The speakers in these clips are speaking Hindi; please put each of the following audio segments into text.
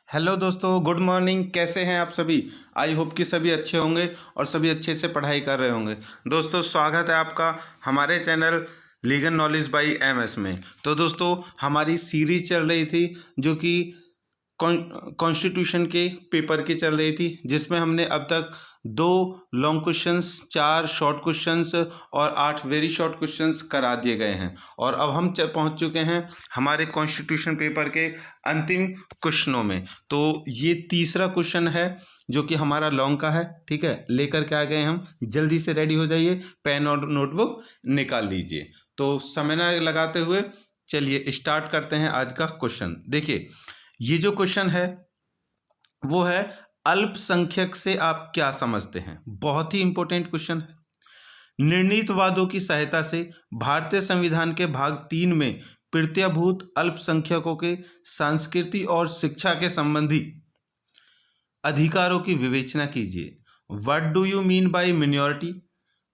हेलो दोस्तों, गुड मॉर्निंग। कैसे हैं आप सभी? आई होप कि सभी अच्छे होंगे और सभी अच्छे से पढ़ाई कर रहे होंगे। दोस्तों, स्वागत है आपका हमारे channel legal knowledge by MS में। तो दोस्तों, हमारी सीरीज चल रही थी जो कि कॉन्स्टिट्यूशन के पेपर की चल रही थी, जिसमें हमने अब तक 2 लॉन्ग क्वेश्चंस, 4 शॉर्ट क्वेश्चंस और 8 वेरी शॉर्ट क्वेश्चंस करा दिए गए हैं। और अब हम पहुंच चुके हैं हमारे कॉन्स्टिट्यूशन पेपर के अंतिम क्वेश्चनों में। तो ये तीसरा क्वेश्चन है जो कि हमारा लॉन्ग का है। ठीक है, लेकर के आ गए हम। जल्दी से रेडी हो जाइए, पेन और नोटबुक निकाल लीजिए। तो समय न लगाते हुए चलिए स्टार्ट करते हैं आज का क्वेश्चन। देखिए, ये जो क्वेश्चन है वो है अल्पसंख्यक से आप क्या समझते हैं। बहुत ही इंपॉर्टेंट क्वेश्चन है। निर्णीतवादों की सहायता से भारतीय संविधान के भाग 3 में प्रत्यभूत अल्पसंख्यकों के संस्कृति और शिक्षा के संबंधी अधिकारों की विवेचना कीजिए। What do you mean by minority?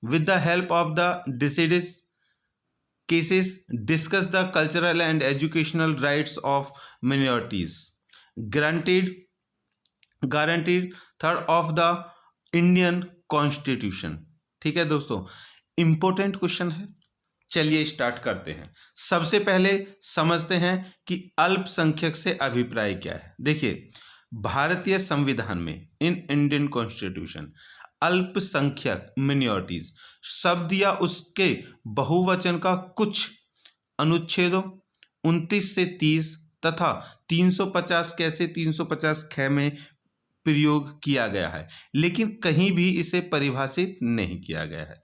With the help of the diseased cases, discuss the cultural and educational rights of minorities guaranteed third of the Indian Constitution। ठीक है दोस्तों, इंपॉर्टेंट क्वेश्चन है। चलिए स्टार्ट करते हैं। सबसे पहले समझते हैं कि अल्पसंख्यक से अभिप्राय क्या है। देखिए, भारतीय संविधान में इन इंडियन कॉन्स्टिट्यूशन अल्पसंख्यक मिनॉरिटीज शब्द या उसके बहुवचन का कुछ अनुच्छेदों 29 से 30 तथा 350 कैसे 350 ख में प्रयोग किया गया है, लेकिन कहीं भी इसे परिभाषित नहीं किया गया है।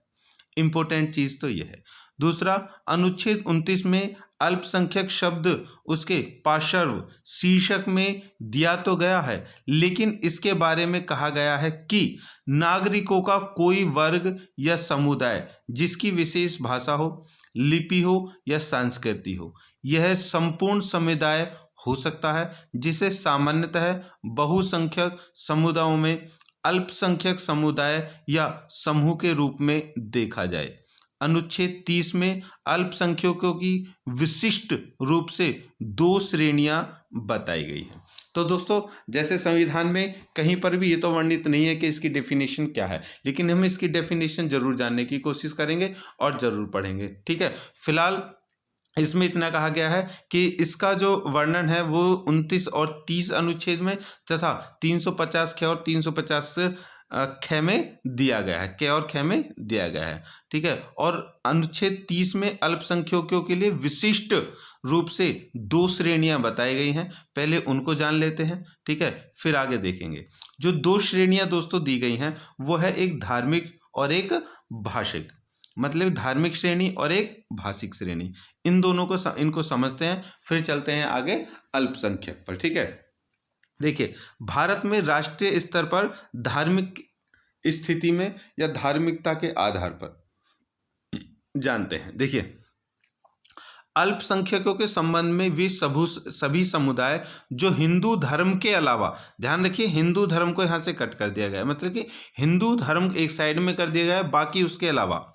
इंपॉर्टेंट चीज तो यह है। दूसरा, अनुच्छेद 29 में अल्पसंख्यक शब्द उसके पार्श्व शीर्षक में दिया तो गया है, लेकिन इसके बारे में कहा गया है कि नागरिकों का कोई वर्ग या समुदाय जिसकी विशेष भाषा हो, लिपि हो या संस्कृति हो, यह संपूर्ण समुदाय हो सकता है, जिसे सामान्यतः बहुसंख्यक समुदायों में अल्पसंख्यक समुदाय या समूह के रूप में देखा जाए। अनुच्छेद 30 में अल्पसंख्यकों की विशिष्ट रूप से 2 श्रेणियां बताई गई हैं। तो दोस्तों, जैसे संविधान में कहीं पर भी ये तो वर्णित नहीं है कि इसकी डेफिनेशन क्या है, लेकिन हम इसकी डेफिनेशन जरूर जानने की कोशिश करेंगे और जरूर पढ़ेंगे। ठीक है, फिलहाल इसमें इतना कहा गया है कि इसका जो वर्णन है वो 29 और 30 अनुच्छेद में तथा 350 ख और 350 ख में दिया गया है। क और ख में दिया गया है। ठीक है, और अनुच्छेद 30 में अल्पसंख्यकों के लिए विशिष्ट रूप से 2 श्रेणियां बताई गई हैं। पहले उनको जान लेते हैं। ठीक है, फिर आगे देखेंगे। जो 2 श्रेणियां दोस्तों दी गई हैं वो है एक धार्मिक और एक भाषिक, मतलब धार्मिक श्रेणी और एक भाषिक श्रेणी। इन दोनों को इनको समझते हैं, फिर चलते हैं आगे अल्पसंख्यक पर। ठीक है, देखिए, भारत में राष्ट्रीय स्तर पर धार्मिक स्थिति में या धार्मिकता के आधार पर जानते हैं। देखिए, अल्पसंख्यकों के संबंध में वे सभी समुदाय जो हिंदू धर्म के अलावा, ध्यान रखिए हिंदू धर्म को यहाँ से कट कर दिया गया है, मतलब कि हिंदू धर्म एक साइड में कर दिया गया है, बाकी उसके अलावा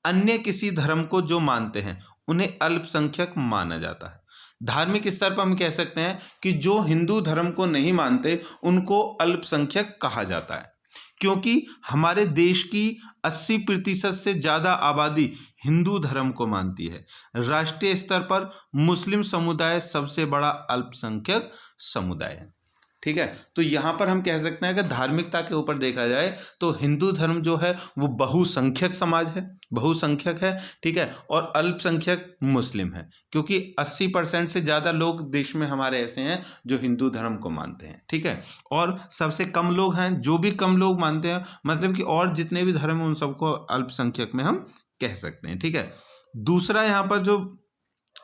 अन्य किसी धर्म को जो मानते हैं उन्हें अल्पसंख्यक माना जाता है। धार्मिक स्तर पर हम कह सकते हैं कि जो हिंदू धर्म को नहीं मानते उनको अल्पसंख्यक कहा जाता है, क्योंकि हमारे देश की 80% से ज़्यादा आबादी हिंदू धर्म को मानती है। राष्ट्रीय स्तर पर मुस्लिम समुदाय सबसे बड़ा अल्पसंख्यक समुदाय है। ठीक है, तो यहाँ पर हम कह सकते हैं कि धार्मिकता के ऊपर देखा जाए तो हिंदू धर्म जो है वो बहुसंख्यक समाज है, बहुसंख्यक है। ठीक है, और अल्पसंख्यक मुस्लिम है, क्योंकि 80% से ज़्यादा लोग देश में हमारे ऐसे हैं जो हिंदू धर्म को मानते हैं। ठीक है, और सबसे कम लोग हैं जो भी कम लोग मानते हैं, मतलब कि और जितने भी धर्म हैं उन सबको अल्पसंख्यक में हम कह सकते हैं। ठीक है, दूसरा यहाँ पर जो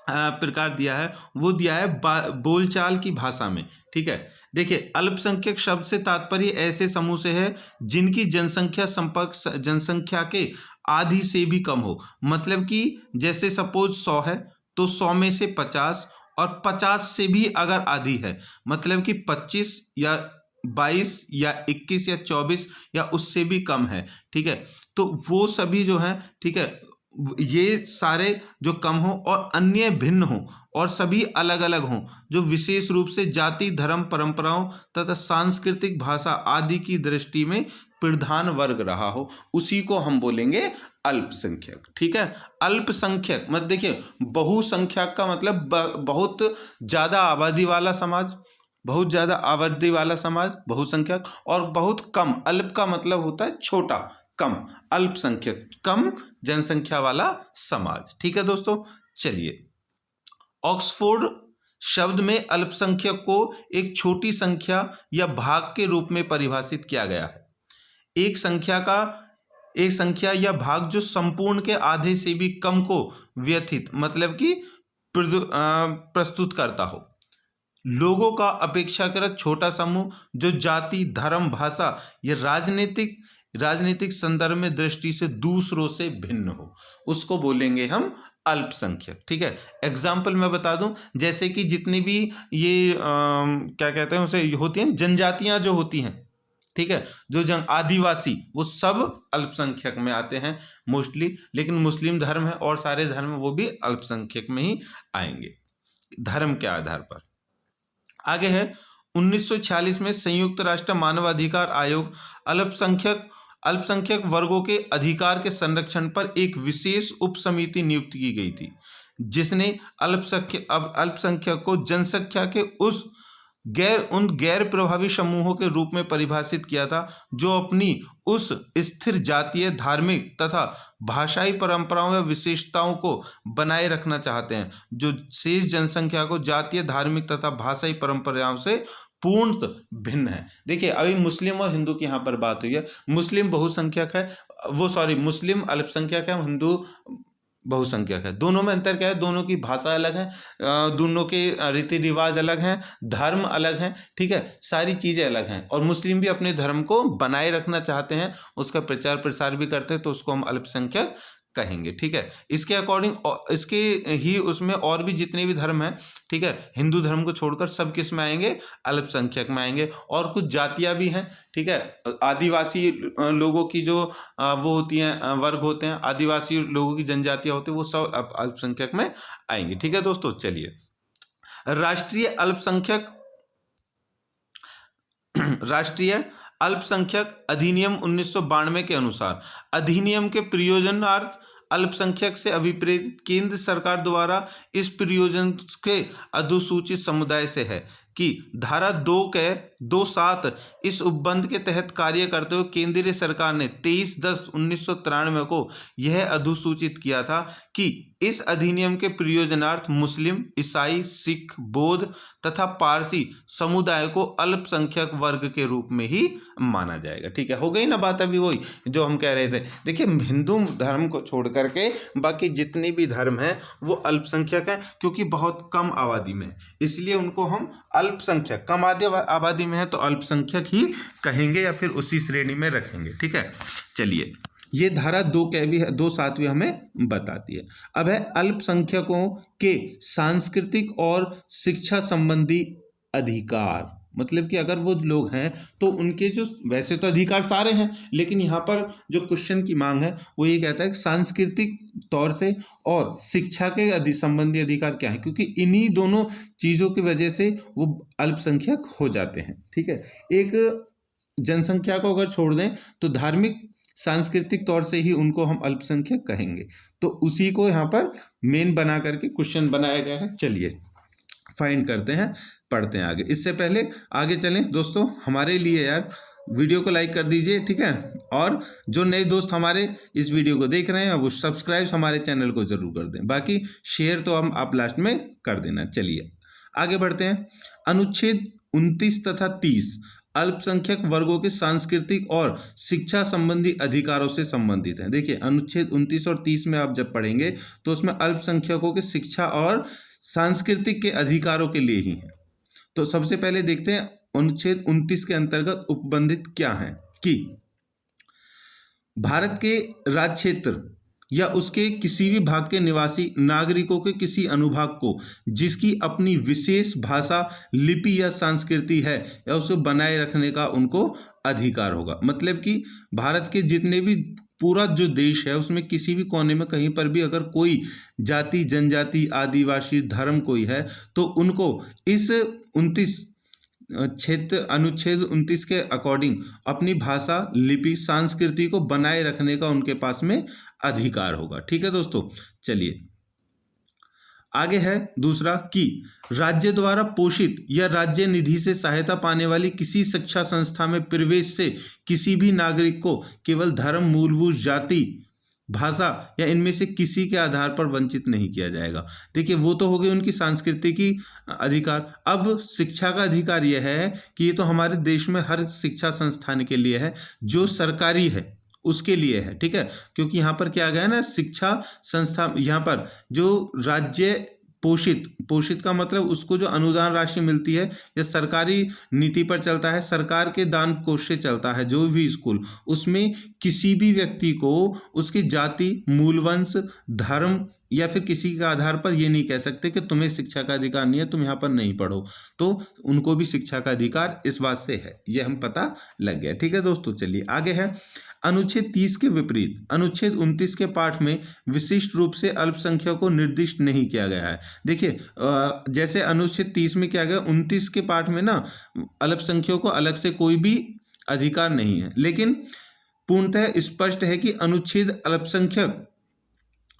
प्रकार दिया है वो दिया है बोलचाल की भाषा में। ठीक है, देखिए, अल्पसंख्यक शब्द से तात्पर्य ऐसे समूह से है जिनकी जनसंख्या के आधी से भी कम हो। मतलब कि जैसे सपोज 100 है तो 100 में से 50 और 50 से भी अगर आधी है, मतलब कि 25 या 22 या 21 या 24 या उससे भी कम है। ठीक है, तो वो सभी जो हैं, ठीक है, ये सारे जो कम हो और अन्य भिन्न हो और सभी अलग अलग हों, जो विशेष रूप से जाति, धर्म, परंपराओं तथा सांस्कृतिक, भाषा आदि की दृष्टि में प्रधान वर्ग रहा हो, उसी को हम बोलेंगे अल्पसंख्यक। ठीक है, अल्पसंख्यक मत देखिए, बहुसंख्यक का मतलब बहुत ज्यादा आबादी वाला समाज, बहुत ज्यादा आबादी वाला समाज बहुसंख्यक, और बहुत कम, अल्प का मतलब होता है छोटा, कम, अल्पसंख्यक कम जनसंख्या वाला समाज। ठीक है दोस्तों, चलिए, ऑक्सफोर्ड शब्द में अल्पसंख्यक को एक छोटी संख्या या भाग के रूप में परिभाषित किया गया है। एक संख्या या भाग जो संपूर्ण के आधे से भी कम को व्यथित मतलब कि प्रस्तुत करता हो। लोगों का अपेक्षाकृत छोटा समूह जो जाति, धर्म, भाषा या राजनीतिक संदर्भ में दृष्टि से दूसरों से भिन्न हो, उसको बोलेंगे हम अल्पसंख्यक। ठीक है, एग्जाम्पल मैं बता दूं, जैसे कि जितनी भी ये क्या कहते हैं उसे होती हैं जनजातियां जो होती हैं, ठीक है, जो आदिवासी, वो सब अल्पसंख्यक में आते हैं मोस्टली, लेकिन मुस्लिम धर्म है और सारे धर्म वो भी अल्पसंख्यक में ही आएंगे धर्म के आधार पर। आगे है 1946 में संयुक्त राष्ट्र मानवाधिकार आयोग अल्पसंख्यक वर्गों के अधिकार के संरक्षण पर एक विशेष उप समिति नियुक्त की गई थी, जिसने अल्पसंख्यक को जनसंख्या के उन गैर प्रभावी समूहों के रूप में परिभाषित किया था जो अपनी उस स्थिर जातीय, धार्मिक तथा भाषाई परंपराओं या विशेषताओं को बनाए रखना चाहते हैं, जो शेष जनसंख्या को जातीय, धार्मिक तथा भाषाई परंपराओं से पूर्णतः भिन्न है। देखिए, अभी मुस्लिम और हिंदू की यहाँ पर बात हुई है, मुस्लिम बहुसंख्यक है, मुस्लिम अल्पसंख्यक है, हिंदू बहुसंख्यक है। दोनों में अंतर क्या है? दोनों की भाषा अलग है, दोनों के रीति रिवाज अलग हैं, धर्म अलग हैं, ठीक है, सारी चीज़ें अलग हैं। और मुस्लिम भी अपने धर्म को बनाए रखना चाहते हैं, उसका प्रचार प्रसार भी करते हैं, तो उसको हम अल्पसंख्यक कहेंगे। ठीक है, इसके अकॉर्डिंग इसके ही उसमें और भी जितने भी धर्म हैं, ठीक है, हिंदू धर्म को छोड़कर सब किस में आएंगे? अल्पसंख्यक में आएंगे। और कुछ जातियां भी हैं, ठीक है, आदिवासी लोगों की जो वो होती हैं, वर्ग होते हैं, आदिवासी लोगों की जनजातियां होती हैं, वो सब अल्पसंख्यक में आएंगे। ठीक है दोस्तों, चलिए, राष्ट्रीय अल्पसंख्यक अधिनियम 1992 के अनुसार अधिनियम के प्रयोजनार्थ अल्पसंख्यक से अभिप्रेत केंद्र सरकार द्वारा इस प्रयोजन के अनुसूचित समुदाय से है कि धारा 2(7) इस उपबंध के तहत कार्य करते हुए केंद्रीय सरकार ने 23/10/1993 को यह अधिसूचित किया था कि इस अधिनियम के प्रयोजनार्थ मुस्लिम, ईसाई, सिख, बौद्ध तथा पारसी समुदाय को अल्पसंख्यक वर्ग के रूप में ही माना जाएगा। ठीक है, हो गई ना बात? अभी वही जो हम कह रहे थे। देखिए, हिंदू धर्म को छोड़ करके बाकी जितने भी धर्म हैं वो अल्पसंख्यक हैं, क्योंकि बहुत कम आबादी में, इसलिए उनको हम अल्पसंख्यक, कम आबादी में है तो अल्पसंख्यक ही कहेंगे या फिर उसी श्रेणी में रखेंगे। ठीक है, चलिए, ये धारा 2(7) हमें बताती है। अब है अल्पसंख्यकों के सांस्कृतिक और शिक्षा संबंधी अधिकार। मतलब कि अगर वो लोग हैं तो उनके जो, वैसे तो अधिकार सारे हैं, लेकिन यहाँ पर जो क्वेश्चन की मांग है वो ये कहता है कि सांस्कृतिक तौर से और शिक्षा के संबंधी अधिकार क्या है, क्योंकि इन्हीं दोनों चीज़ों की वजह से वो अल्पसंख्यक हो जाते हैं। ठीक है, एक जनसंख्या को अगर छोड़ दें तो धार्मिक, सांस्कृतिक तौर से ही उनको हम अल्पसंख्यक कहेंगे, तो उसी को यहाँ पर मेन बना करके क्वेश्चन बनाया गया है। चलिए फाइंड करते हैं, पढ़ते हैं आगे। इससे पहले आगे चलें दोस्तों, हमारे लिए यार वीडियो को लाइक कर दीजिए, ठीक है, और जो नए दोस्त हमारे इस वीडियो को देख रहे हैं वो सब्सक्राइब हमारे चैनल को जरूर कर दें, बाकी शेयर तो हम आप लास्ट में कर देना। चलिए आगे बढ़ते हैं। अनुच्छेद 29 तथा 30 अल्पसंख्यक वर्गों के सांस्कृतिक और शिक्षा संबंधी अधिकारों से संबंधित है। देखिए, अनुच्छेद 29 और 30 में आप जब पढ़ेंगे तो उसमें अल्पसंख्यकों के शिक्षा और सांस्कृतिक के अधिकारों के लिए ही है। तो सबसे पहले देखते हैं अनुच्छेद 29 के अंतर्गत उपबंधित क्या है कि भारत के राज्य क्षेत्र या उसके किसी भी भाग के निवासी नागरिकों के किसी अनुभाग को जिसकी अपनी विशेष भाषा, लिपि या संस्कृति है या उसे बनाए रखने का उनको अधिकार होगा। मतलब कि भारत के जितने भी पूरा जो देश है उसमें किसी भी कोने में कहीं पर भी अगर कोई जाति, जनजाति, आदिवासी, धर्म कोई है तो उनको इस 29 क्षेत्र अनुच्छेद 29 के अकॉर्डिंग अपनी भाषा, लिपि, संस्कृति को बनाए रखने का उनके पास में अधिकार होगा। ठीक है दोस्तों, चलिए आगे है दूसरा कि राज्य द्वारा पोषित या राज्य निधि से सहायता पाने वाली किसी शिक्षा संस्था में प्रवेश से किसी भी नागरिक को केवल धर्म, मूलभूत जाति, भाषा या इनमें से किसी के आधार पर वंचित नहीं किया जाएगा। देखिए वो तो हो गई उनकी सांस्कृतिक अधिकार। अब शिक्षा का अधिकार यह है कि ये तो हमारे देश में हर शिक्षा संस्थान के लिए है, जो सरकारी है उसके लिए है। ठीक है, क्योंकि यहाँ पर क्या गया ना, शिक्षा संस्था, यहाँ पर जो राज्य पोषित का मतलब उसको जो अनुदान राशि मिलती है या सरकारी नीति पर चलता है, सरकार के दान कोष से चलता है जो भी स्कूल, उसमें किसी भी व्यक्ति को उसकी जाति, मूलवंश, धर्म या फिर किसी के आधार पर ये नहीं कह सकते कि तुम्हें शिक्षा का अधिकार नहीं है, तुम यहाँ पर नहीं पढ़ो, तो उनको भी शिक्षा का अधिकार इस बात से है, ये हम पता लग गया। ठीक है दोस्तों, चलिए आगे है अनुच्छेद 30 के विपरीत अनुच्छेद 29 के पाठ में विशिष्ट रूप से अल्पसंख्यक को निर्दिष्ट नहीं किया गया है। देखिए जैसे अनुच्छेद 30 में क्या गया, 29 के पाठ में ना अल्पसंख्यकों को अलग से कोई भी अधिकार नहीं है, लेकिन पूर्णतः स्पष्ट है कि अनुच्छेद अल्पसंख्यक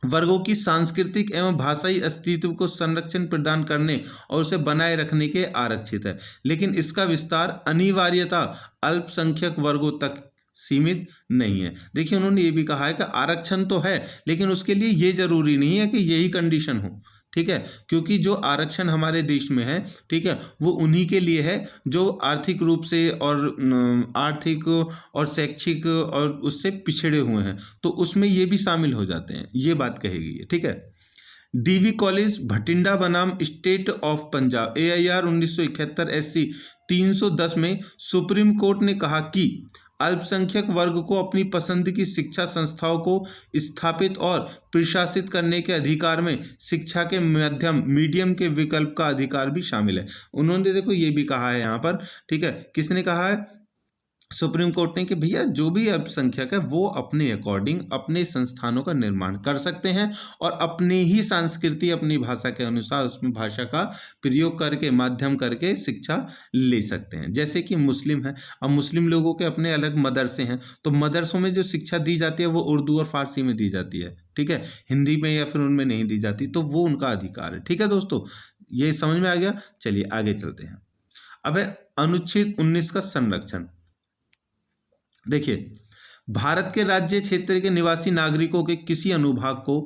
वर्गों की सांस्कृतिक एवं भाषाई अस्तित्व को संरक्षण प्रदान करने और उसे बनाए रखने के आरक्षित है, लेकिन इसका विस्तार अनिवार्यता अल्पसंख्यक वर्गों तक सीमित नहीं है। देखिए उन्होंने ये भी कहा है कि आरक्षण तो है, लेकिन उसके लिए ये जरूरी नहीं है कि यही कंडीशन हो। ठीक है, क्योंकि जो आरक्षण हमारे देश में है, ठीक है, वो उन्हीं के लिए है जो आर्थिक रूप से और आर्थिक और शैक्षिक और उससे पिछड़े हुए हैं, तो उसमें ये भी शामिल हो जाते हैं, ये बात कही गई है। ठीक है, डीवी कॉलेज भटिंडा बनाम state of Punjab AIR 1971 SC 310 में सुप्रीम कोर्ट ने कहा कि अल्पसंख्यक वर्ग को अपनी पसंद की शिक्षा संस्थाओं को स्थापित और प्रशासित करने के अधिकार में शिक्षा के मीडियम के विकल्प का अधिकार भी शामिल है। उन्होंने देखो ये भी कहा है यहाँ पर, ठीक है, किसने कहा है, सुप्रीम कोर्ट ने, कि भैया जो भी अल्पसंख्यक है वो अपने अकॉर्डिंग अपने संस्थानों का निर्माण कर सकते हैं और अपनी ही संस्कृति, अपनी भाषा के अनुसार उसमें भाषा का प्रयोग करके, माध्यम करके शिक्षा ले सकते हैं। जैसे कि मुस्लिम है, अब मुस्लिम लोगों के अपने अलग मदरसे हैं, तो मदरसों में जो शिक्षा दी जाती है वो उर्दू और फारसी में दी जाती है। ठीक है, हिंदी में या फिर उनमें नहीं दी जाती, तो वो उनका अधिकार है। ठीक है दोस्तों, ये समझ में आ गया। चलिए आगे चलते हैं। अब है अनुच्छेद 19 का संरक्षण। देखिए भारत के राज्य क्षेत्र के निवासी नागरिकों के किसी अनुभाग को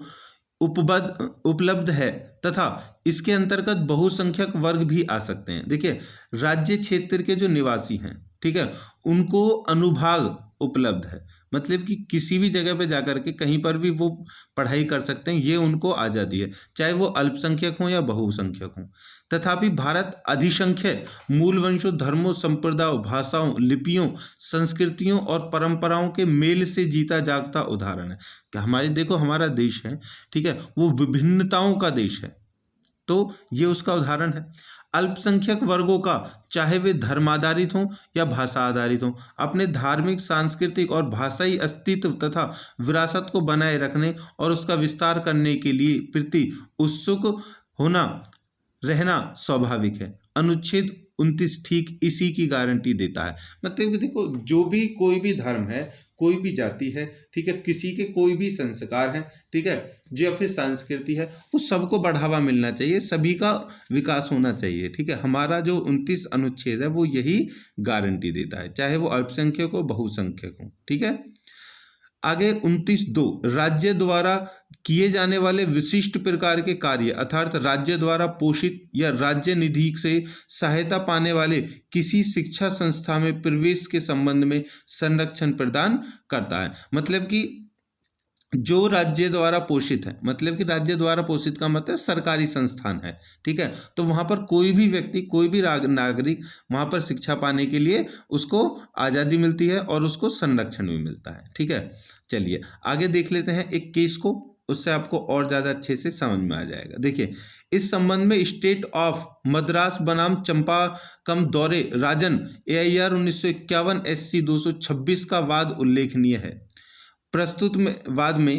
उपलब्ध है तथा इसके अंतर्गत बहुसंख्यक वर्ग भी आ सकते हैं। देखिए राज्य क्षेत्र के जो निवासी हैं, ठीक है, उनको अनुभाग उपलब्ध है, मतलब कि किसी भी जगह पे जाकर के कहीं पर भी वो पढ़ाई कर सकते हैं, ये उनको आज़ादी है, चाहे वो अल्पसंख्यक हों या बहुसंख्यक हों। तथापि भारत अधिसंख्यक मूल वंशों, धर्मों, संप्रदायों, भाषाओं, लिपियों, संस्कृतियों और परंपराओं के मेल से जीता जागता उदाहरण है। कि हमारी देखो हमारा देश है, ठीक है, वो विभिन्नताओं का देश है, तो ये उसका उदाहरण है। अल्पसंख्यक वर्गों का, चाहे वे धर्म आधारित हों या भाषा आधारित हों, अपने धार्मिक, सांस्कृतिक और भाषाई अस्तित्व तथा विरासत को बनाए रखने और उसका विस्तार करने के लिए प्रति उत्सुक होना रहना स्वाभाविक है। अनुच्छेद 29 ठीक इसी की गारंटी देता है। मतलब कि देखो जो भी कोई भी धर्म है, कोई भी जाति है, ठीक है, किसी के कोई भी संस्कार है, ठीक है, जो फिर संस्कृति है, वो सबको बढ़ावा मिलना चाहिए, सभी का विकास होना चाहिए। ठीक है, हमारा जो 29 अनुच्छेद है वो यही गारंटी देता है, चाहे वो अल्पसंख्यक हो, बहुसंख्यक हो। ठीक है, आगे 29(2) राज्य द्वारा किए जाने वाले विशिष्ट प्रकार के कार्य अर्थात राज्य द्वारा पोषित या राज्य निधि से सहायता पाने वाले किसी शिक्षा संस्था में प्रवेश के संबंध में संरक्षण प्रदान करता है। मतलब कि जो राज्य द्वारा पोषित है, मतलब कि राज्य द्वारा पोषित का मतलब सरकारी संस्थान है, ठीक है, तो वहाँ पर कोई भी व्यक्ति, कोई भी नागरिक वहाँ पर शिक्षा पाने के लिए उसको आज़ादी मिलती है और उसको संरक्षण भी मिलता है। ठीक है, चलिए आगे देख लेते हैं एक केस को, उससे आपको और ज़्यादा अच्छे से समझ में आ जाएगा। देखिए इस संबंध में स्टेट ऑफ मद्रास बनाम चंपाकम दौरे राजन AIR 1951 SC 226 का वाद उल्लेखनीय है। प्रस्तुत में बाद में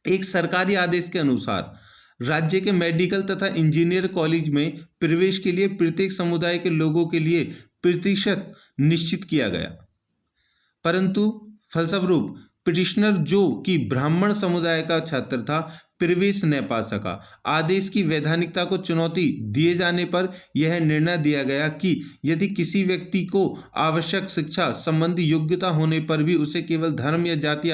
एक सरकारी आदेश के अनुसार राज्य के मेडिकल तथा इंजीनियर कॉलेज में प्रवेश के लिए प्रत्येक समुदाय के लोगों के लिए प्रतिशत निश्चित किया गया, परंतु फलस्वरूप पिटिशनर जो कि ब्राह्मण समुदाय का छात्र था प्रवेश न पा सका। आदेश की वैधानिकता को चुनौती दिए जाने पर यह निर्णय दिया गया कि यदि किसी व्यक्ति को आवश्यक शिक्षा संबंधी योग्यता होने पर भी उसे केवल धर्म या जाति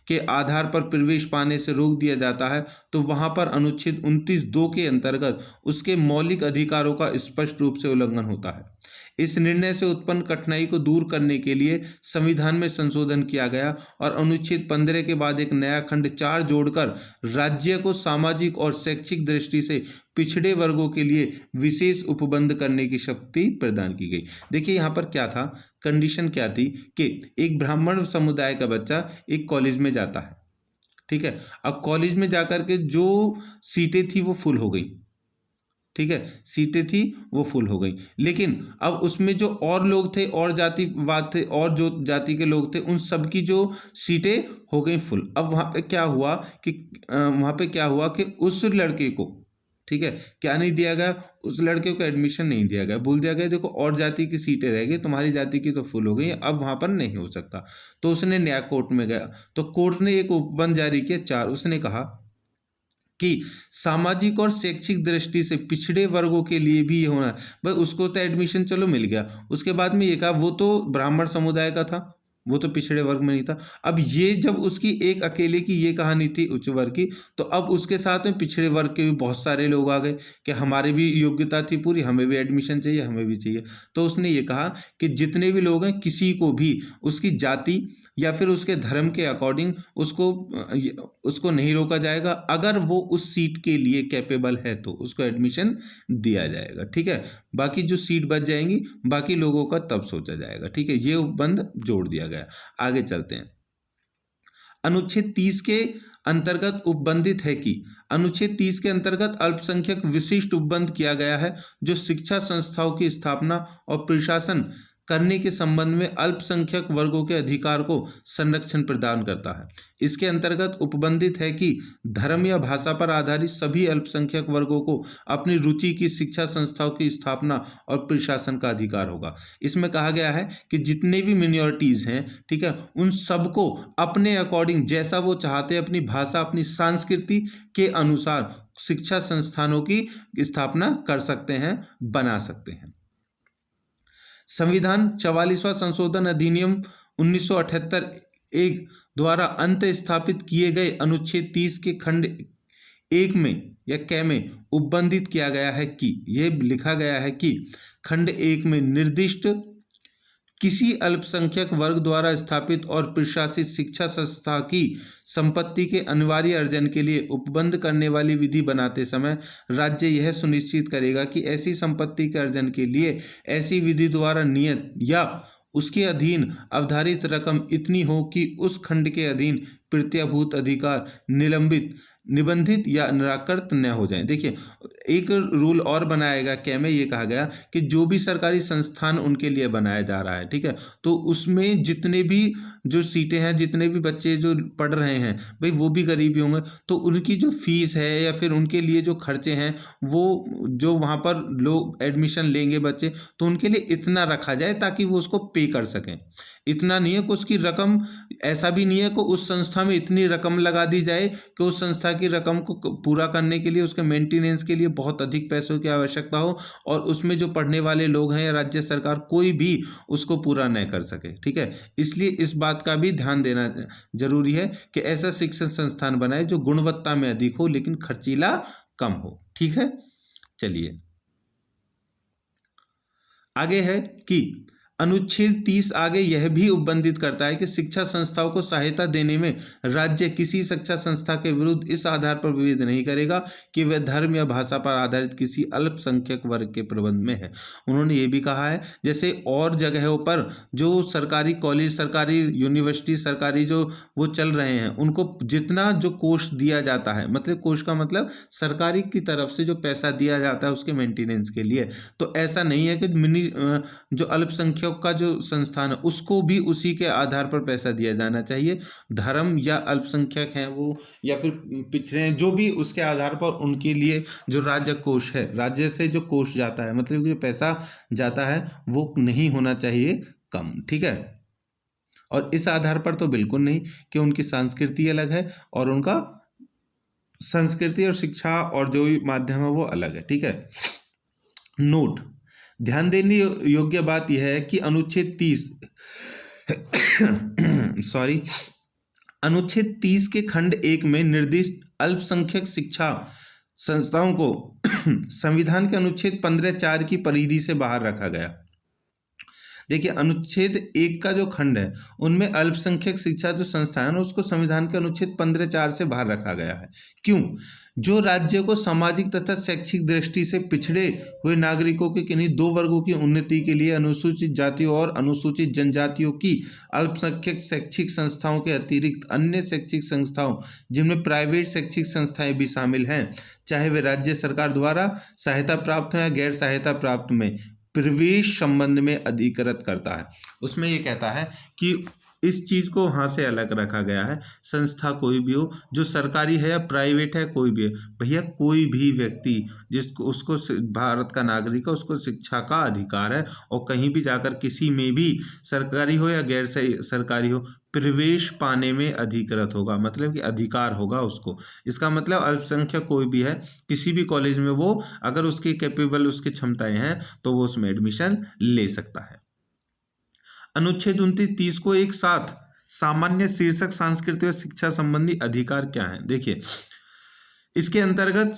के आधार पर प्रवेश पाने से रोक दिया जाता है तो वहां पर अनुच्छेद 29(2) के अंतर्गत उसके मौलिक अधिकारों का स्पष्ट रूप से उल्लंघन होता है। इस निर्णय से उत्पन्न कठिनाई को दूर करने के लिए संविधान में संशोधन किया गया और अनुच्छेद 15 के बाद एक नया खंड 4 जोड़कर राज्य को सामाजिक और शैक्षिक दृष्टि से पिछड़े वर्गों के लिए विशेष उपबंध करने की शक्ति प्रदान की गई। देखिए यहाँ पर क्या था, कंडीशन क्या थी कि एक ब्राह्मण समुदाय का बच्चा एक कॉलेज में जाता है, ठीक है। अब कॉलेज में जाकर के जो सीटें थी वो फुल हो गई, ठीक है, सीटें थी वो फुल हो गई, लेकिन अब उसमें जो और लोग थे और जातिवाद थे और जो जाति के लोग थे उन सब की जो सीटें हो गई फुल। अब वहाँ पे क्या हुआ कि उस लड़के को, ठीक है, क्या नहीं दिया गया, उस लड़के को एडमिशन नहीं दिया गया, बोल दिया गया देखो और जाति की सीटें रह गई, तुम्हारी जाति की तो फुल हो गई, अब वहाँ पर नहीं हो सकता। तो उसने न्याय कोर्ट में गया, तो कोर्ट ने एक उपबंध जारी किया 4। उसने कहा कि सामाजिक और शैक्षिक दृष्टि से पिछड़े वर्गों के लिए भी ये होना है। भाई उसको तो एडमिशन चलो मिल गया, उसके बाद में ये कहा वो तो ब्राह्मण समुदाय का था, वो तो पिछड़े वर्ग में नहीं था। अब ये जब उसकी एक अकेले की ये कहानी थी उच्च वर्ग की, तो अब उसके साथ में पिछड़े वर्ग के भी बहुत सारे लोग आ गए कि हमारी भी योग्यता थी पूरी, हमें भी एडमिशन चाहिए, हमें भी चाहिए। तो उसने ये कहा कि जितने भी लोग हैं किसी को भी उसकी जाति या फिर उसके धर्म के अकॉर्डिंग उसको नहीं रोका जाएगा, अगर वो उस सीट के लिए कैपेबल है तो उसको एडमिशन दिया जाएगा, ठीक है। बाकी जो सीट बच जाएंगी बाकी लोगों का तब सोचा जाएगा, ठीक है। ये उपबंध जोड़ दिया गया। आगे चलते हैं। अनुच्छेद 30 के अंतर्गत उपबंधित है कि अनुच्छेद 30 के अंतर्गत अल्पसंख्यक विशिष्ट उपबंध किया गया है जो शिक्षा संस्थाओं की स्थापना और प्रशासन करने के संबंध में अल्पसंख्यक वर्गों के अधिकार को संरक्षण प्रदान करता है। इसके अंतर्गत उपबंधित है कि धर्म या भाषा पर आधारित सभी अल्पसंख्यक वर्गों को अपनी रुचि की शिक्षा संस्थाओं की स्थापना और प्रशासन का अधिकार होगा। इसमें कहा गया है कि जितने भी मिनॉरिटीज़ हैं, ठीक है, उन सबको अपने अकॉर्डिंग जैसा वो चाहते अपनी भाषा अपनी संस्कृति के अनुसार शिक्षा संस्थानों की स्थापना कर सकते हैं, बना सकते हैं। संविधान 44वां संशोधन अधिनियम 1978 एक द्वारा अंत स्थापित किए गए अनुच्छेद 30 के खंड 1 में या क में उपबंधित किया गया है कि यह लिखा गया है कि खंड 1 में निर्दिष्ट किसी अल्पसंख्यक वर्ग द्वारा स्थापित और प्रशासित शिक्षा संस्था की संपत्ति के अनिवार्य अर्जन के लिए उपबंध करने वाली विधि बनाते समय राज्य यह सुनिश्चित करेगा कि ऐसी संपत्ति के अर्जन के लिए ऐसी विधि द्वारा नियत या उसके अधीन अवधारित रकम इतनी हो कि उस खंड के अधीन प्रत्याभूत अधिकार निबंधित या निराकृत न हो जाएं। देखिए एक रूल और बनाएगा क्या में ये कहा गया कि जो भी सरकारी संस्थान उनके लिए बनाया जा रहा है, ठीक है, तो उसमें जितने भी जो सीटें हैं, जितने भी बच्चे जो पढ़ रहे हैं, भाई वो भी गरीब ही होंगे, तो उनकी जो फीस है या फिर उनके लिए जो खर्चे हैं वो जो वहाँ पर लोग एडमिशन लेंगे बच्चे, तो उनके लिए इतना रखा जाए ताकि वो उसको पे कर सकें। इतना नहीं है कि उसकी रकम, ऐसा भी नहीं है कि उस संस्था में इतनी रकम लगा दी जाए कि उस संस्था की रकम को पूरा करने के लिए उसके मेंटेनेंस के लिए बहुत अधिक पैसों की आवश्यकता हो और उसमें जो पढ़ने वाले लोग हैं या राज्य सरकार कोई भी उसको पूरा न कर सके, ठीक है। इसलिए इस बात का भी ध्यान देना जरूरी है कि ऐसा शिक्षण संस्थान बनाए जो गुणवत्ता में अधिक हो लेकिन खर्चीला कम हो, ठीक है। चलिए आगे है कि अनुच्छेद 30 आगे यह भी उपबंधित करता है कि शिक्षा संस्थाओं को सहायता देने में राज्य किसी शिक्षा संस्था के विरुद्ध इस आधार पर विवेद नहीं करेगा कि वह धर्म या भाषा पर आधारित किसी अल्पसंख्यक वर्ग के प्रबंध में है। उन्होंने ये भी कहा है जैसे और जगहों पर जो सरकारी कॉलेज, सरकारी यूनिवर्सिटी, सरकारी जो वो चल रहे हैं, उनको जितना जो कोष दिया जाता है, मतलब कोष का मतलब सरकारी की तरफ से जो पैसा दिया जाता है उसके मेंटेनेंस के लिए, तो ऐसा नहीं है कि जो अल्पसंख्यक का जो संस्थान है उसको भी उसी के आधार पर पैसा दिया जाना चाहिए। धर्म या अल्पसंख्यक हैं वो या फिर पिछड़े हैं, जो भी उसके आधार पर उनके लिए जो राज्य कोष है, राज्य से जो कोष जाता है, मतलब कि जो पैसा जाता है वो नहीं होना चाहिए कम, ठीक है। और इस आधार पर तो बिल्कुल नहीं कि उनकी संस्कृति अलग है और उनका संस्कृति और शिक्षा और जो भी माध्यम है वो अलग है, ठीक है। नोट, ध्यान देने योग्य बात यह है कि अनुच्छेद 30 सॉरी अनुच्छेद 30 के खंड 1 में निर्दिष्ट अल्पसंख्यक शिक्षा संस्थाओं को संविधान के अनुच्छेद 15(4) की परिधि से बाहर रखा गया। देखिए, अनुच्छेद 1 का जो खंड है उनमें अल्पसंख्यक शिक्षा जो संस्थान है उसको संविधान के अनुच्छेद 15(4) से बाहर रखा गया है। क्यों? जो राज्य को सामाजिक तथा शैक्षिक दृष्टि से पिछड़े हुए नागरिकों के किन्हीं दो वर्गों की उन्नति के लिए अनुसूचित जातियों और अनुसूचित जनजातियों की अल्पसंख्यक शैक्षिक संस्थाओं के अतिरिक्त अन्य शैक्षिक संस्थाओं, जिनमें प्राइवेट शैक्षिक संस्थाएं भी शामिल हैं, चाहे वे राज्य सरकार द्वारा सहायता प्राप्त हो या गैर सहायता प्राप्त, में प्रवेश संबंध में अधिकृत करता है। उसमें ये कहता है कि इस चीज को वहां से अलग रखा गया है। संस्था कोई भी हो, जो सरकारी है या प्राइवेट है, कोई भी है, भैया कोई भी व्यक्ति जिसको उसको भारत का नागरिक है उसको शिक्षा का अधिकार है और कहीं भी जाकर किसी में भी सरकारी हो या गैर सरकारी हो प्रवेश पाने में अधिकृत होगा, मतलब कि अधिकार होगा उसको। इसका मतलब अल्पसंख्यक कोई भी है, किसी भी कॉलेज में वो अगर उसकी कैपेबल उसकी क्षमताएं हैं तो वो उसमें एडमिशन ले सकता है। अनुच्छेद 29 को एक साथ सामान्य शीर्षक सांस्कृतिक और शिक्षा संबंधी अधिकार क्या है? देखिए, इसके अंतर्गत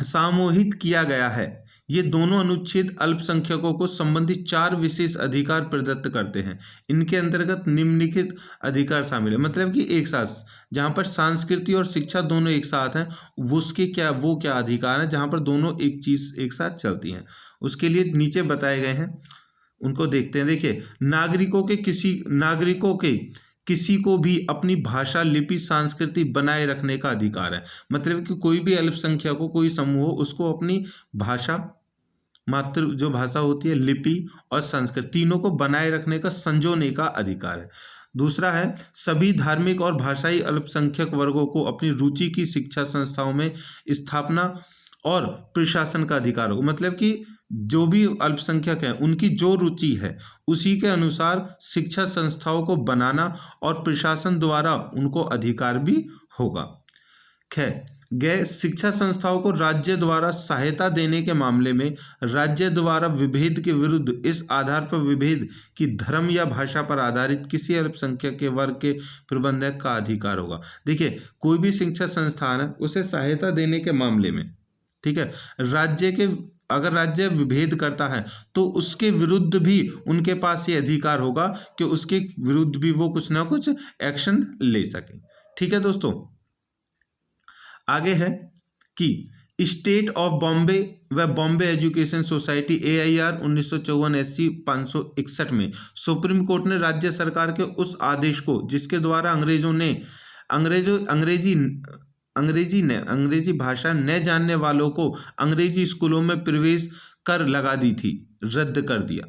सामूहित किया गया है। ये दोनों अनुच्छेद अल्पसंख्यकों को संबंधित 4 विशेष अधिकार प्रदत्त करते हैं। इनके अंतर्गत निम्नलिखित अधिकार शामिल है, मतलब कि एक साथ जहाँ पर संस्कृति और शिक्षा दोनों एक साथ हैं, वो क्या अधिकार है जहाँ पर दोनों एक चीज एक साथ चलती हैं। उसके लिए नीचे बताए गए हैं, उनको देखते हैं। देखिए, नागरिकों के किसी को भी अपनी भाषा, लिपि, संस्कृति बनाए रखने का अधिकार है। मतलब कि कोई भी अल्पसंख्यक को, कोई समूह हो, उसको अपनी भाषा, मातृ जो भाषा होती है, लिपि और संस्कृति, तीनों को बनाए रखने का, संजोने का अधिकार है। दूसरा है सभी धार्मिक और भाषाई अल्पसंख्यक वर्गों को अपनी रुचि की शिक्षा संस्थाओं में स्थापना और प्रशासन का अधिकार होगा। मतलब कि जो भी अल्पसंख्यक हैं उनकी जो रुचि है उसी के अनुसार शिक्षा संस्थाओं को बनाना और प्रशासन द्वारा उनको अधिकार भी होगा। गैर शिक्षा संस्थाओं को राज्य द्वारा सहायता देने के मामले में राज्य द्वारा विभेद के विरुद्ध इस आधार पर विभेद की धर्म या भाषा पर आधारित किसी अल्पसंख्यक के वर्ग के प्रबंधक का अधिकार होगा। देखिए, कोई भी शिक्षा संस्थान है उसे सहायता देने के मामले में, ठीक है, अगर राज्य विभेद करता है तो उसके विरुद्ध भी उनके पास ये अधिकार होगा कि उसके विरुद्ध भी वो कुछ ना कुछ एक्शन ले सके। ठीक है दोस्तों, आगे है कि स्टेट ऑफ बॉम्बे व Bombay education society AIR 1954 SC 561 में सुप्रीम कोर्ट ने राज्य सरकार के उस आदेश को जिसके द्वारा अंग्रेजी भाषा न जानने वालों को अंग्रेजी स्कूलों में प्रवेश कर लगा दी थी, रद्द कर दिया।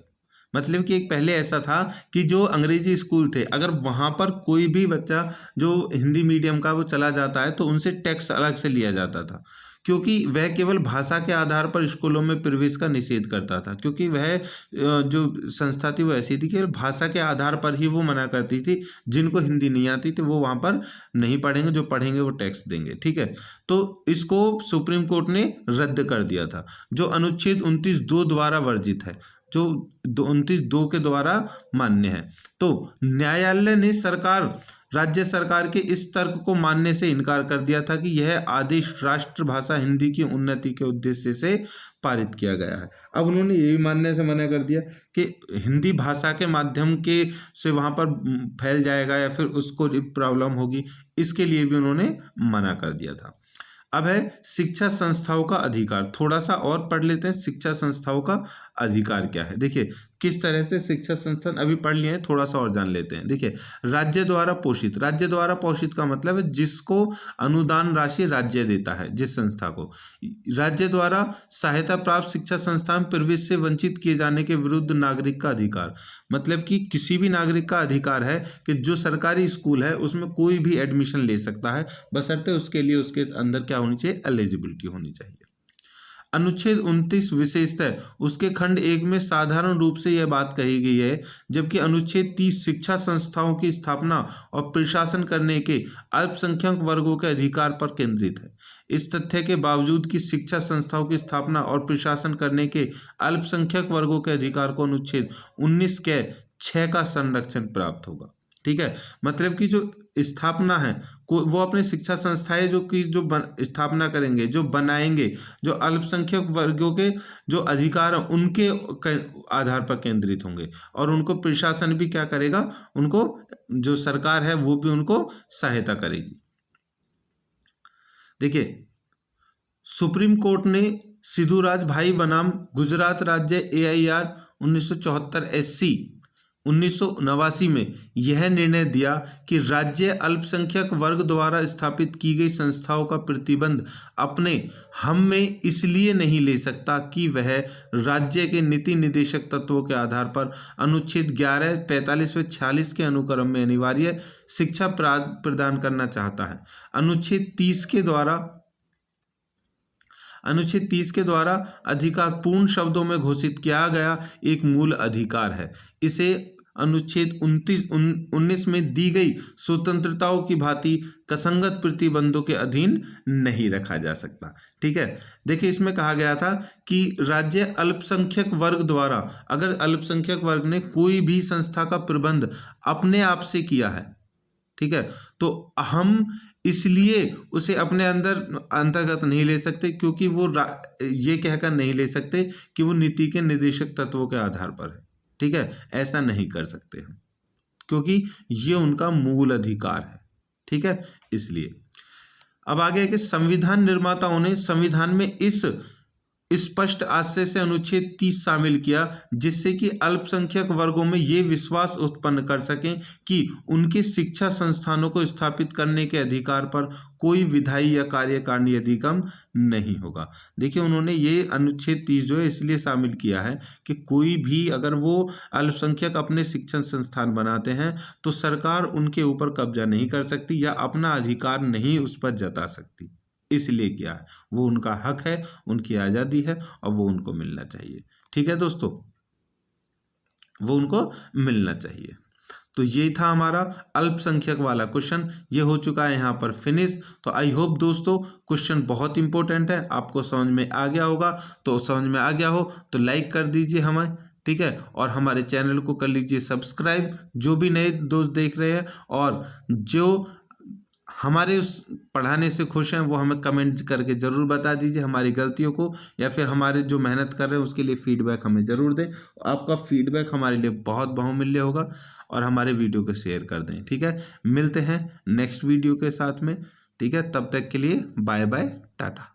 मतलब कि एक पहले ऐसा था कि जो अंग्रेजी स्कूल थे, अगर वहाँ पर कोई भी बच्चा जो हिंदी मीडियम का वो चला जाता है तो उनसे टैक्स अलग से लिया जाता था, क्योंकि वह केवल भाषा के आधार पर स्कूलों में प्रवेश का निषेध करता था। क्योंकि वह जो संस्था थी वो ऐसी थी कि भाषा के आधार पर ही वो मना करती थी, जिनको हिंदी नहीं आती थी वो वहाँ पर नहीं पढ़ेंगे, जो पढ़ेंगे वो टैक्स देंगे। ठीक है, तो इसको सुप्रीम कोर्ट ने रद्द कर दिया था, जो अनुच्छेद 29(2) द्वारा वर्जित है, जो 29(2) के द्वारा मान्य है। तो न्यायालय ने राज्य सरकार के इस तर्क को मानने से इनकार कर दिया था कि यह आदेश राष्ट्रभाषा हिंदी की उन्नति के उद्देश्य से पारित किया गया है। अब उन्होंने ये भी मानने से मना कर दिया कि हिंदी भाषा के माध्यम के से वहाँ पर फैल जाएगा या फिर उसको प्रॉब्लम होगी, इसके लिए भी उन्होंने मना कर दिया था। अब है शिक्षा संस्थाओं का अधिकार, थोड़ा सा और पढ़ लेते हैं। शिक्षा संस्थाओं का अधिकार क्या है? देखिए, किस तरह से शिक्षा संस्थान, अभी पढ़ लिए हैं, थोड़ा सा और जान लेते हैं। देखिए, राज्य द्वारा पोषित, राज्य द्वारा पोषित का मतलब है जिसको अनुदान राशि राज्य देता है, जिस संस्था को। राज्य द्वारा सहायता प्राप्त शिक्षा संस्थान प्रवेश से वंचित किए जाने के विरुद्ध नागरिक का अधिकार, मतलब कि किसी भी नागरिक का अधिकार है कि जो सरकारी स्कूल है उसमें कोई भी एडमिशन ले सकता है, बशर्ते उसके लिए उसके अंदर क्या होनी चाहिए, एलिजिबिलिटी होनी चाहिए। अनुच्छेद 29 विशेषतः उसके खंड 1 में साधारण रूप से यह बात कही गई है, जबकि अनुच्छेद 30 शिक्षा संस्थाओं की स्थापना और प्रशासन करने के अल्पसंख्यक वर्गों के अधिकार पर केंद्रित है। इस तथ्य के बावजूद कि शिक्षा संस्थाओं की स्थापना और प्रशासन करने के अल्पसंख्यक वर्गों के अधिकार को अनुच्छेद 19 के 6 का संरक्षण प्राप्त होगा। ठीक है, मतलब कि जो स्थापना है वो अपने शिक्षा संस्थाएं जो कि जो स्थापना करेंगे, जो बनाएंगे, जो अल्पसंख्यक वर्गों के जो अधिकार हैं उनके आधार पर केंद्रित होंगे, और उनको प्रशासन भी क्या करेगा, उनको जो सरकार है वो भी उनको सहायता करेगी। देखिए, सुप्रीम कोर्ट ने सिद्धूराज भाई बनाम गुजरात राज्य AIR 1974 SC 1989 में यह निर्णय दिया कि राज्य अल्पसंख्यक वर्ग द्वारा स्थापित की गई संस्थाओं का प्रतिबंध अपने हम में इसलिए नहीं ले सकता कि वह राज्य के नीति निदेशक तत्वों के आधार पर अनुच्छेद 11, 45 व 46 के अनुक्रम में अनिवार्य शिक्षा प्रदान करना चाहता है। अनुच्छेद 30 के द्वारा अधिकार पूर्ण शब्दों में घोषित किया गया एक मूल अधिकार है। इसे अनुच्छेद 19 में दी गई स्वतंत्रताओं की भांति कसंगत प्रतिबंधों के अधीन नहीं रखा जा सकता। ठीक है, देखिए, इसमें कहा गया था कि राज्य अल्पसंख्यक वर्ग द्वारा, अगर अल्पसंख्यक वर्ग ने कोई भी संस्था का प्रबंध अपने आप से किया है, ठीक है, तो हम इसलिए उसे अपने अंतर्गत नहीं ले सकते, क्योंकि वो ये कहकर नहीं ले सकते कि वो नीति के निर्देशक तत्वों के आधार पर है। ठीक है, ऐसा नहीं कर सकते हम, क्योंकि ये उनका मूल अधिकार है। ठीक है, इसलिए अब आगे है कि संविधान निर्माताओं ने संविधान में इस स्पष्ट आशय से अनुच्छेद 30 शामिल किया, जिससे कि अल्पसंख्यक वर्गों में ये विश्वास उत्पन्न कर सकें कि उनके शिक्षा संस्थानों को स्थापित करने के अधिकार पर कोई विधायी या कार्यकारिणी अधिगम नहीं होगा। देखिए, उन्होंने ये अनुच्छेद 30 जो है इसलिए शामिल किया है कि कोई भी अगर वो अल्पसंख्यक अपने शिक्षण संस्थान बनाते हैं तो सरकार उनके ऊपर कब्जा नहीं कर सकती या अपना अधिकार नहीं उस पर जता सकती। इसलिए क्या है, वो उनका हक है, उनकी आज़ादी है और वो उनको मिलना चाहिए। ठीक है दोस्तों, वो उनको मिलना चाहिए। तो ये था हमारा अल्पसंख्यक वाला क्वेश्चन, ये हो चुका है यहाँ पर फिनिश। तो आई होप दोस्तों क्वेश्चन बहुत इंपॉर्टेंट है, आपको समझ में आ गया होगा। तो समझ में आ गया हो तो लाइक कर दीजिए हमें, ठीक है, और हमारे चैनल को कर लीजिए सब्सक्राइब, जो भी नए दोस्त देख रहे हैं, और जो हमारे उस पढ़ाने से खुश हैं वो हमें कमेंट करके ज़रूर बता दीजिए हमारी गलतियों को, या फिर हमारे जो मेहनत कर रहे हैं उसके लिए फीडबैक हमें ज़रूर दें। आपका फीडबैक हमारे लिए बहुत बहुमूल्य होगा, और हमारे वीडियो को शेयर कर दें। ठीक है, मिलते हैं नेक्स्ट वीडियो के साथ में। ठीक है, तब तक के लिए बाय बाय, टाटा।